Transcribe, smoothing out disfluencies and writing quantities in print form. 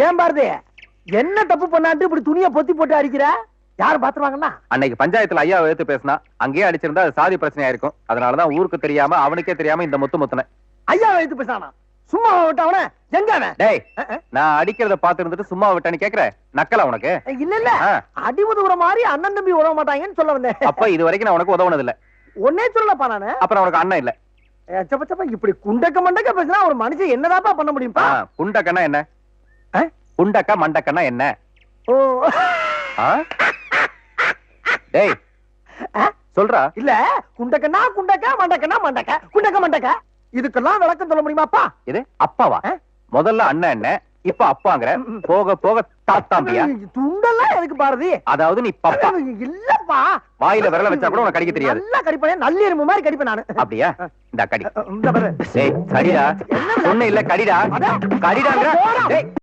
ஏன் பாரதி என்ன தப்பு பண்ணாட்டு இப்படி துணியை பொத்தி போட்டு அடிக்கிற? யாரு பாத்துருவாங்கன்னா? அன்னைக்கு பஞ்சாயத்துல ஐயா எடுத்து பேசினா அங்கேயே அடிச்சிருந்தா அது சாதி பிரச்சனையா இருக்கும். அதனாலதான் ஊருக்கு தெரியாம அவனுக்கே தெரியாம இந்த முத்துன. ஐயா எடுத்து பேசானா? சும்மா விட்ட அவன எங்க அவன்? டேய், நான் அடிக்கிறத பாத்து இருந்துட்டு சும்மா விட்டான்னு கேக்குற? நக்கலா உனக்கு? இல்ல இல்ல, அடிமுது உற மாதிரி அண்ணன் தம்பி உறவ மாட்டாங்கன்னு சொல்ல வந்தேன். அப்ப இது வரைக்கும் நான் உனக்கு உதவுனது இல்ல. ஒன்னே சொல்லப்பா நானு. அப்புறம் உனக்கு அண்ணன் இல்ல. சப்ப சப்ப இப்படி குண்டக்க மண்டக்க பேசினா ஒரு மனுஷன் என்னதாப்பா பண்ண முடியும்பா? குண்டக்கன்னா என்ன? குண்டக்க மண்டக்கன்னா என்ன? ஓ டேய் சொல்றா. இல்ல, குண்டக்கன்னா குண்டக்க, மண்டக்கன்னா மண்டக்க, குண்டக்க மண்டக்க, இதுக்கெல்லாம் விளக்கம் சொல்ல முடியுமாப்பா? இது அப்பாவா? முதல்ல அண்ணன் என்ன, இப்ப அப்பாங்கற, போக போக தாத்தாம்பியா? துண்டெல்லாம் எதுக்கு பாரதி? அதாவது நீ பப்பா இல்லப்பா. வாயில விரல வச்சா கூட உனக்கு கடிக்க தெரியாது. நல்லா கடிப்பேன், நல்ல எறும்பு மாதிரி கடிப்பேன் நானு. அப்படியா? இந்த கடி. இந்த பாரு. டேய் கடிடா. ஒண்ணு இல்ல கடிடா. கடிடாங்கற. டேய்